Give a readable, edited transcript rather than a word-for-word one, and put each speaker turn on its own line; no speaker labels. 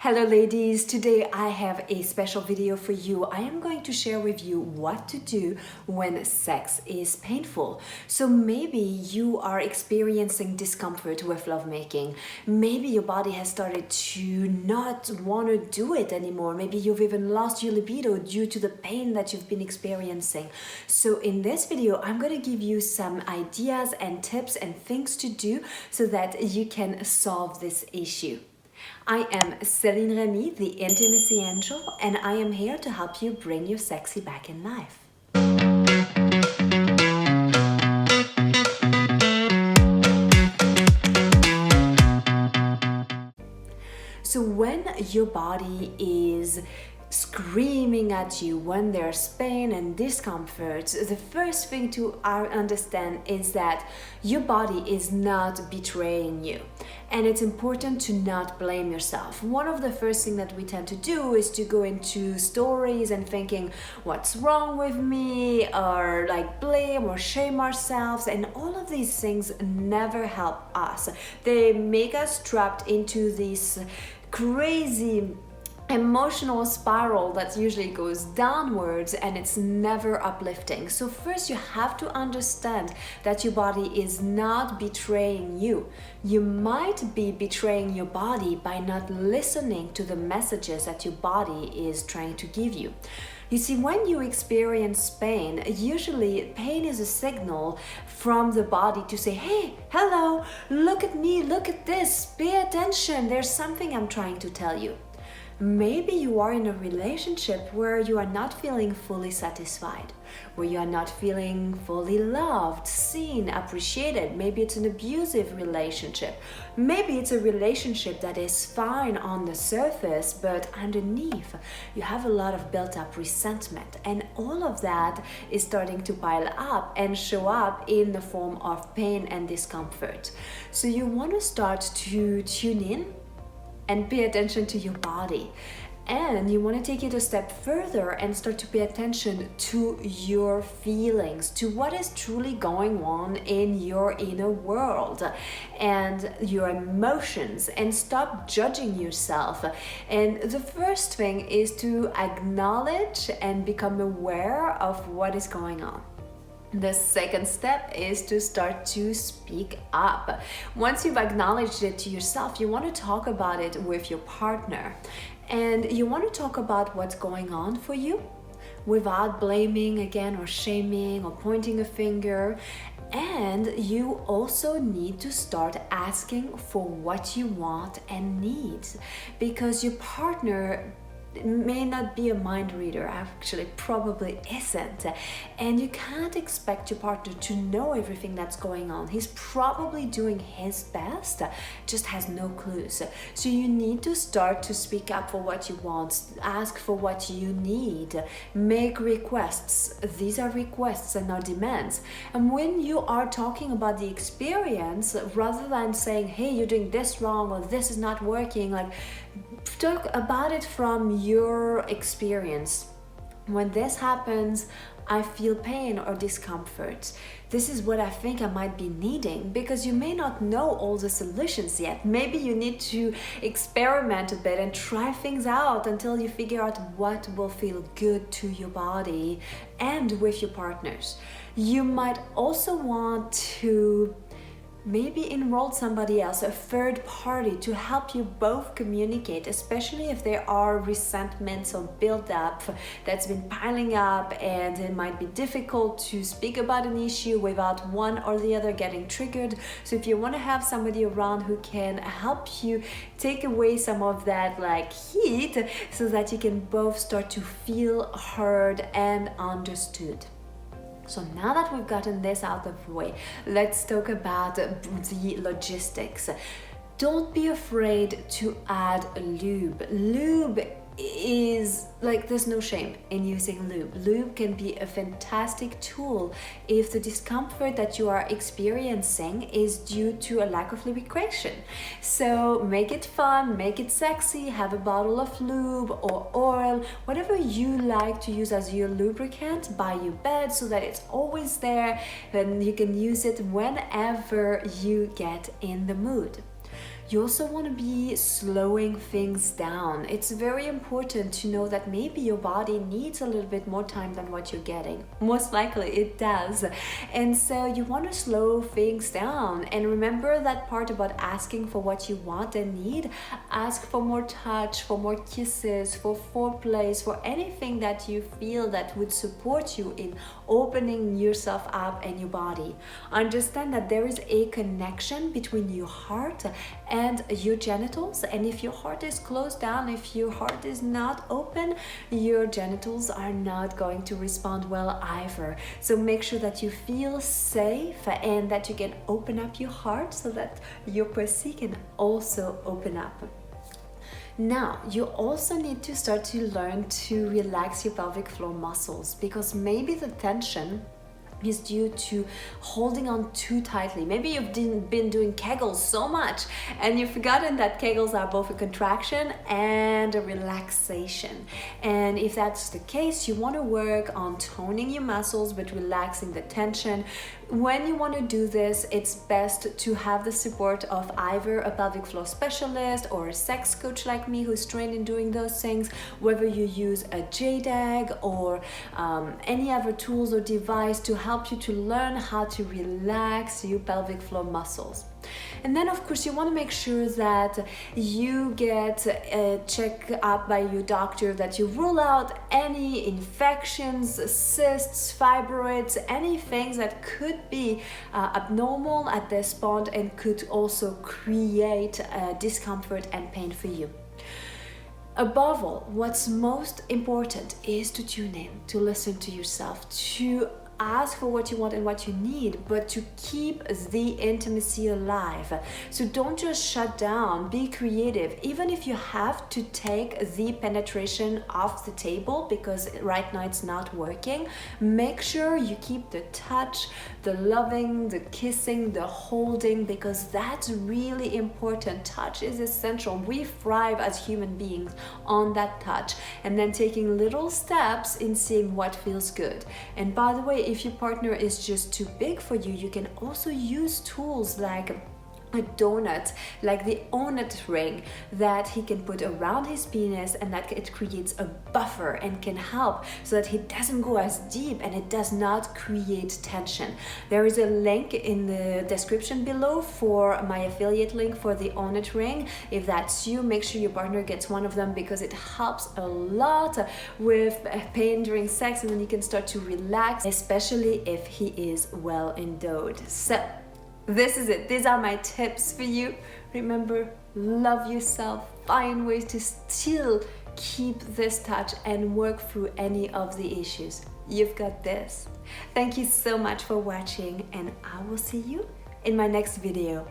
Hello ladies, today I have a special video for you. I am going to share with you what to do when sex is painful. So maybe you are experiencing discomfort with lovemaking. Maybe your body has started to not want to do it anymore. Maybe you've even lost your libido due to the pain that you've been experiencing. So in this video, I'm going to give you some ideas and tips and things to do so that you can solve this issue. I am Céline Remy, the Intimacy Angel, and I am here to help you bring your sexy back in life. So when your body is screaming at you, when there's pain and discomfort, the first thing to understand is that your body is not betraying you. And it's important to not blame yourself. One of the first things that we tend to do is to go into stories and thinking, what's wrong with me? Or like blame or shame ourselves. And all of these things never help us. They make us trapped into this crazy emotional spiral that usually goes downwards, and it's never uplifting. So first you have to understand that your body is not betraying you. You might be betraying your body by not listening to the messages that your body is trying to give you. You see, when you experience pain, usually pain is a signal from the body to say, hey, hello, look at me, look at this, pay attention, there's something I'm trying to tell you. Maybe you are in a relationship where you are not feeling fully satisfied, where you are not feeling fully loved, seen, appreciated. Maybe it's an abusive relationship. Maybe it's a relationship that is fine on the surface, but underneath you have a lot of built-up resentment. And all of that is starting to pile up and show up in the form of pain and discomfort. So you want to start to tune in and pay attention to your body. And you want to take it a step further and start to pay attention to your feelings, to what is truly going on in your inner world and your emotions, and stop judging yourself. And the first thing is to acknowledge and become aware of what is going on. The second step is to start to speak up. Once you've acknowledged it to yourself, you want to talk about it with your partner. And you want to talk about what's going on for you without blaming again or shaming or pointing a finger. And you also need to start asking for what you want and need, because your partner may not be a mind reader, actually probably isn't, and you can't expect your partner to know everything that's going on. He's probably doing his best, just has no clues. So you need to start to speak up for what you want, ask for what you need, make requests. These are requests and not demands. And when you are talking about the experience, rather than saying, hey, you're doing this wrong or this is not working, like talk about it from your experience. When this happens, I feel pain or discomfort. This is what I think I might be needing, because you may not know all the solutions yet. Maybe you need to experiment a bit and try things out until you figure out what will feel good to your body and with your partners. You might also want to maybe enroll somebody else, a third party, to help you both communicate, especially if there are resentments or build-up that's been piling up, and it might be difficult to speak about an issue without one or the other getting triggered. So if you want to have somebody around who can help you take away some of that like heat, so that you can both start to feel heard and understood. So now that we've gotten this out of the way, let's talk about the logistics. Don't be afraid to add lube. Lube is like, there's no shame in using lube. Lube can be a fantastic tool if the discomfort that you are experiencing is due to a lack of lubrication. So make it fun, make it sexy, have a bottle of lube or oil, whatever you like to use as your lubricant by your bed, so that it's always there and you can use it whenever you get in the mood. You also want to be slowing things down. It's very important to know that maybe your body needs a little bit more time than what you're getting. Most likely it does. And so you want to slow things down. And remember that part about asking for what you want and need. Ask for more touch, for more kisses, for foreplays, for anything that you feel that would support you in opening yourself up and your body. Understand that there is a connection between your heart and your genitals, and if your heart is closed down, if your heart is not open, your genitals are not going to respond well either. So make sure that you feel safe and that you can open up your heart so that your pussy can also open up. Now, you also need to start to learn to relax your pelvic floor muscles, because maybe the tension is due to holding on too tightly. Maybe you've been doing Kegels so much and you've forgotten that Kegels are both a contraction and a relaxation. And if that's the case, you want to work on toning your muscles but relaxing the tension. When you want to do this, it's best to have the support of either a pelvic floor specialist or a sex coach like me who's trained in doing those things, whether you use a JDAG or any other tools or device to help you to learn how to relax your pelvic floor muscles. And then of course you want to make sure that you get checked up by your doctor, that you rule out any infections, cysts, fibroids, anything that could be abnormal at this point and could also create discomfort and pain for you. Above all, what's most important is to tune in, to listen to yourself, to ask for what you want and what you need, but to keep the intimacy alive. So don't just shut down, be creative. Even if you have to take the penetration off the table because right now it's not working, make sure you keep the touch, the loving, the kissing, the holding, because that's really important. Touch is essential. We thrive as human beings on that touch, and then taking little steps in seeing what feels good. And by the way, if your partner is just too big for you, you can also use tools like a donut, like the OHNUT ring that he can put around his penis, and that it creates a buffer and can help so that he doesn't go as deep and it does not create tension. There is a link in the description below for my affiliate link for the OHNUT ring. If that's you, make sure your partner gets one of them, because it helps a lot with pain during sex, and then you can start to relax, especially if he is well endowed. So this is it. These are my tips for you. Remember, love yourself. Find ways to still keep this touch and work through any of the issues. You've got this. Thank you so much for watching, and I will see you in my next video.